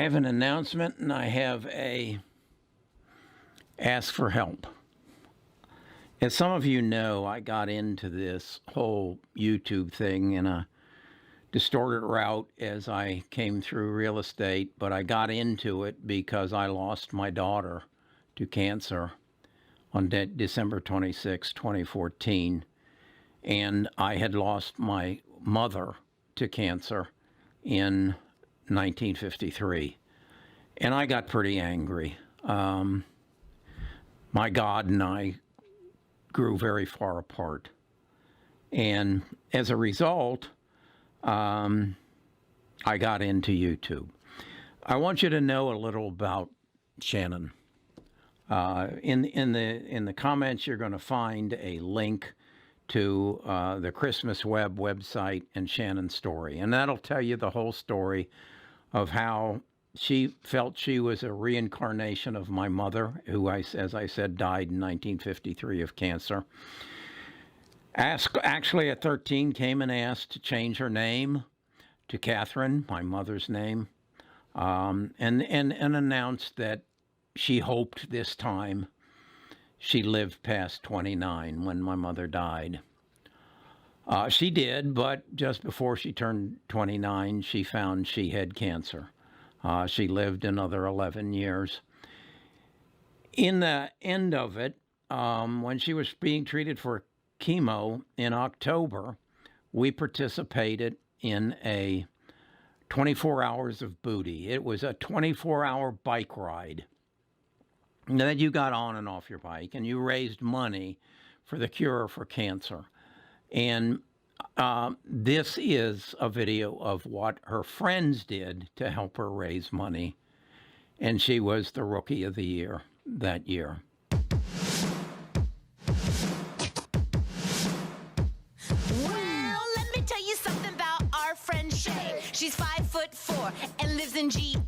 have an announcement and I have a ask for help. As some of you know, I got into this whole YouTube thing in a distorted route as I came through real estate, but I got into it because I lost my daughter to cancer on December 26, 2014, and I had lost my mother to cancer in 1953, and I got pretty angry. My God and I grew very far apart, and as a result, I got into YouTube. I want you to know a little about Shannon. In the comments, you're going to find a link to the Christmas Web website and Shannon's story, and that'll tell you the whole story of how she felt she was a reincarnation of my mother, who, as I said, died in 1953 of cancer. Actually, at 13, came and asked to change her name to Catherine, my mother's name, and announced that she hoped this time she lived past 29 when my mother died. She did, but just before she turned 29, she found she had cancer. She lived another 11 years. In the end of it, when she was being treated for chemo in October, we participated in a 24 hours of booty. It was a 24-hour bike ride that you got on and off your bike, and you raised money for the cure for cancer. And this is a video of what her friends did to help her raise money. And she was the Rookie of the Year that year. Well, let me tell you something about our friend Shay. She's 5'4" and lives in GA.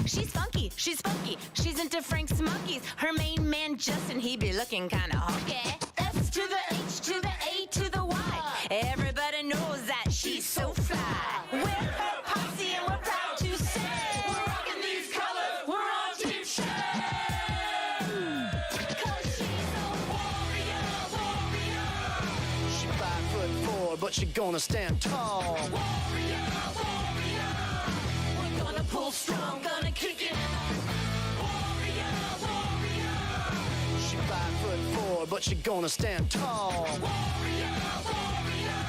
She's funky, she's funky, she's into Frank's monkeys. Her main man Justin, he be looking kinda honky. S to the H to the A to the Y. Everybody knows that she's so fly. We're her posse and we're proud to say we're rocking these colors, we're on Team Shay. 'Cause she's a warrior, warrior. She 5'4", but she gonna stand tall. Warrior, warrior. We're gonna pull strong, gonna kick it. Warrior, warrior. She 5'4", but she gonna stand tall. Warrior, warrior.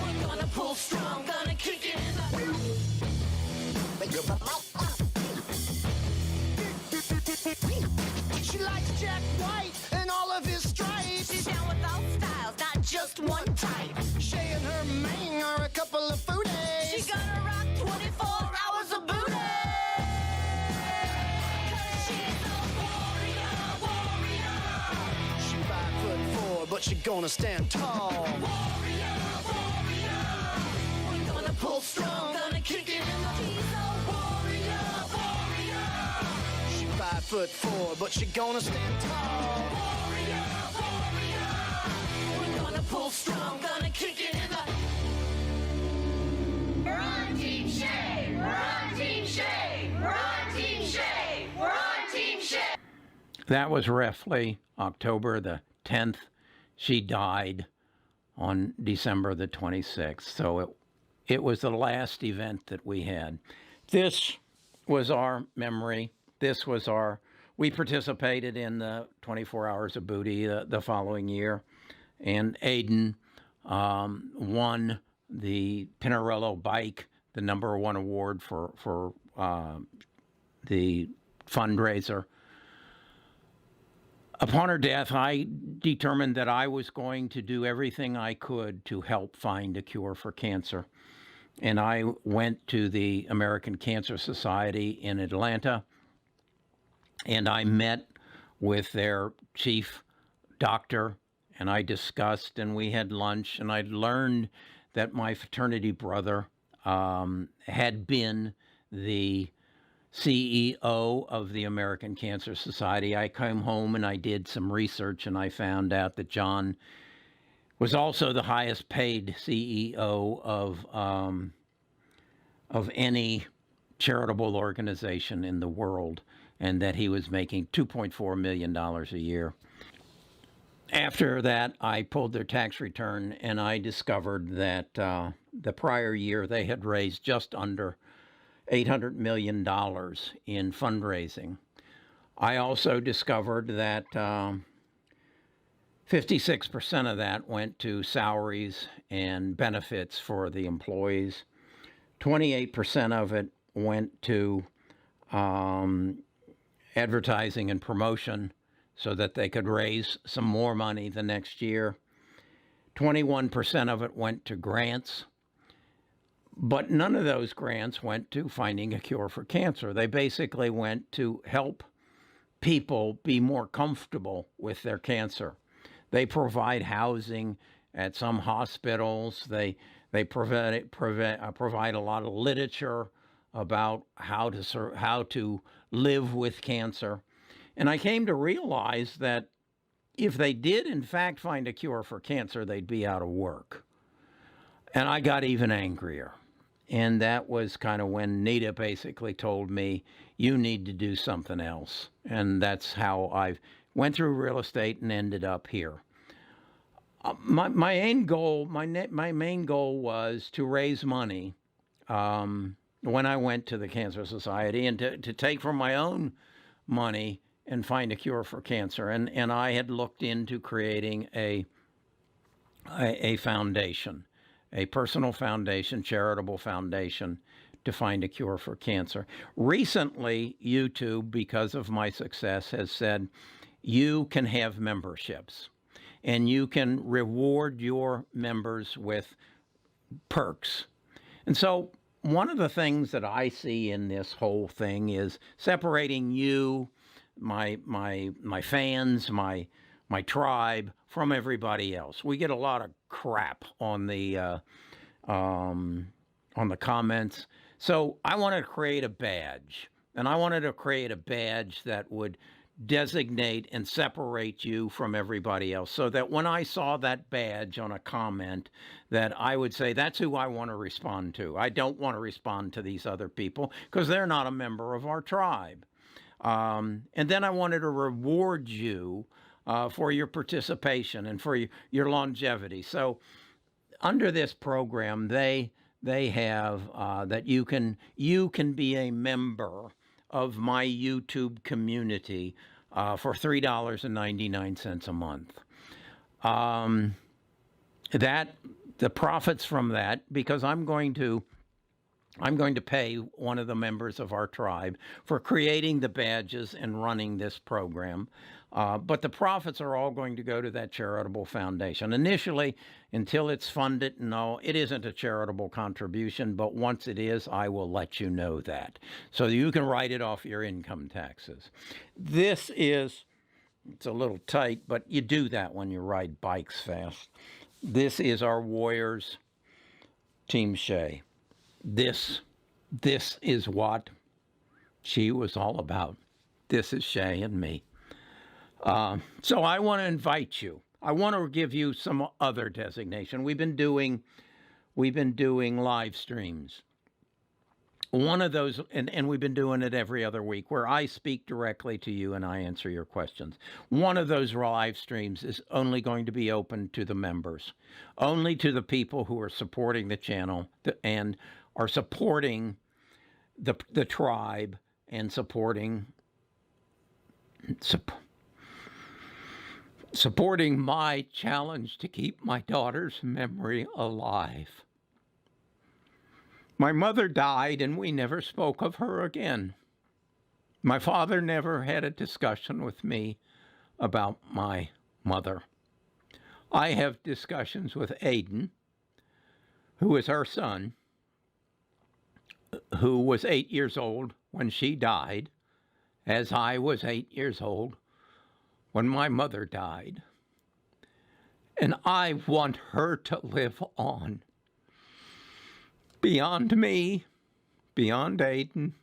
We're gonna pull strong, gonna kick it. She likes Jack White and all of his stripes. She's down with all styles, not just one type. Shay and her man are a couple of foodies. She gonna rock 24 hours of booty. 'Cause she's a warrior, warrior. She 5'4", but she gonna stand tall. Warrior, warrior. We're gonna pull strong, gonna kick it in the. She's a warrior, warrior. She 5'4", but she gonna stand tall. Warrior, warrior. We're gonna pull strong, gonna kick it in the. We're on Team Shay. We're on Team Shay. We're on Team Shay. We're on Team Shay. That was roughly October the 10th. She died on December the 26th. So it was the last event that we had. This was our memory. This was we participated in the 24 hours of booty the following year. And Aiden won the Pinarello bike, the #1 award for the fundraiser. Upon her death, I determined that I was going to do everything I could to help find a cure for cancer. And I went to the American Cancer Society in Atlanta, and I met with their chief doctor, and I discussed, and we had lunch, and I learned that my fraternity brother had been the CEO of the American Cancer Society. I came home and I did some research, and I found out that John was also the highest paid CEO of any charitable organization in the world, and that he was making $2.4 million a year. After that, I pulled their tax return, and I discovered that the prior year they had raised just under $800 million in fundraising. I also discovered that 56% of that went to salaries and benefits for the employees. 28% of it went to advertising and promotion so that they could raise some more money the next year. 21% of it went to grants, but none of those grants went to finding a cure for cancer. They basically went to help people be more comfortable with their cancer. They provide housing at some hospitals. They provide a lot of literature about how to live with cancer. And I came to realize that if they did, in fact, find a cure for cancer, they'd be out of work. And I got even angrier. And that was kind of when Nita basically told me, you need to do something else. And that's how I went through real estate and ended up here. My main goal was to raise money when I went to the Cancer Society, and to take from my own money and find a cure for cancer. And I had looked into creating a foundation, a personal foundation, charitable foundation, to find a cure for cancer. Recently, YouTube, because of my success, has said you can have memberships, and you can reward your members with perks. And so one of the things that I see in this whole thing is separating you, my fans, my tribe, from everybody else. We get a lot of crap on the comments. So I wanted to create a badge, and I wanted to create a badge that would designate and separate you from everybody else, so that when I saw that badge on a comment, that I would say, that's who I want to respond to. I don't want to respond to these other people because they're not a member of our tribe. And then I wanted to reward you for your participation and for your longevity. So under this program, they have that you can be a member of my YouTube community for $3.99 a month. That the profits from that, because I'm going to pay one of the members of our tribe for creating the badges and running this program. But the profits are all going to go to that charitable foundation. Initially, until it's funded, no, it isn't a charitable contribution, but once it is, I will let you know that. So you can write it off your income taxes. It's a little tight, but you do that when you ride bikes fast. This is our Warriors, Team Shay. This is what she was all about. This is Shay and me. So I want to invite you. I want to give you some other designation. We've been doing live streams. One of those, and we've been doing it every other week, where I speak directly to you and I answer your questions. One of those live streams is only going to be open to the members, only to the people who are supporting the channel and are supporting the tribe and supporting my challenge to keep my daughter's memory alive. My mother died, and we never spoke of her again. My father never had a discussion with me about my mother. I have discussions with Aiden, who is our son, who was 8 years old when she died, as I was 8 years old when my mother died. And I want her to live on. Beyond me, beyond Aiden,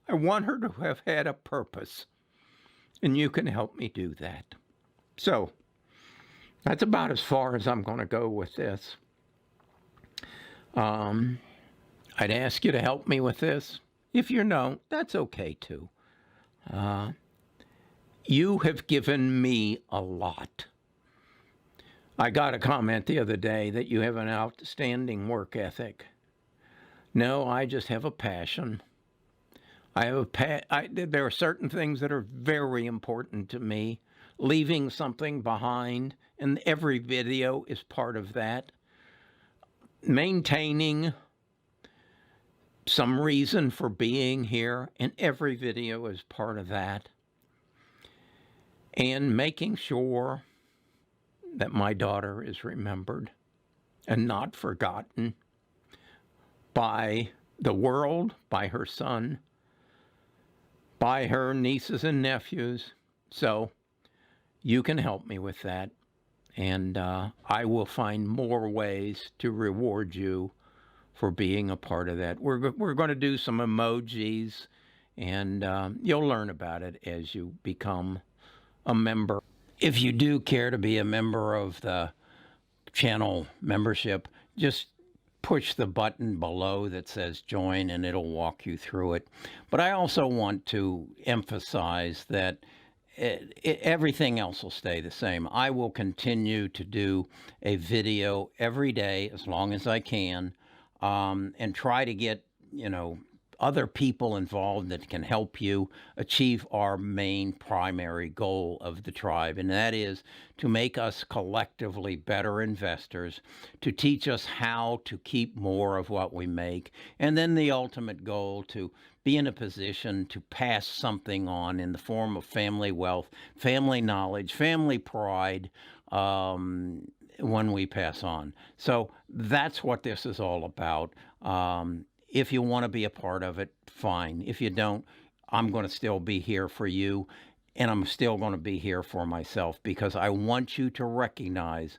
I want her to have had a purpose. And you can help me do that. So, that's about as far as I'm going to go with this. I'd ask you to help me with this. If you don't, that's okay too. You have given me a lot. I got a comment the other day that you have an outstanding work ethic. No, I just have a passion. There are certain things that are very important to me. Leaving something behind, and every video is part of that. Maintaining some reason for being here, and every video is part of that. And making sure that my daughter is remembered and not forgotten by the world, by her son, by her nieces and nephews. So you can help me with that, and I will find more ways to reward you for being a part of that. We're going to do some emojis, and you'll learn about it as you become a member. If you do care to be a member of the channel membership, just push the button below that says join and it'll walk you through it. But I also want to emphasize that everything else will stay the same. I will continue to do a video every day as long as I can, and try to get, other people involved that can help you achieve our main primary goal of the tribe, and that is to make us collectively better investors, to teach us how to keep more of what we make, and then the ultimate goal to be in a position to pass something on in the form of family wealth, family knowledge, family pride, when we pass on. So that's what this is all about. If you want to be a part of it, fine. If you don't, I'm going to still be here for you, and I'm still going to be here for myself, because I want you to recognize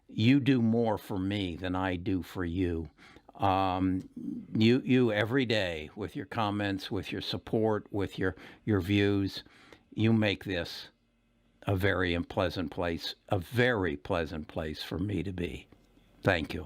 you do more for me than I do for you. You every day, with your comments, with your support, with your views, you make this a very pleasant place for me to be. Thank you.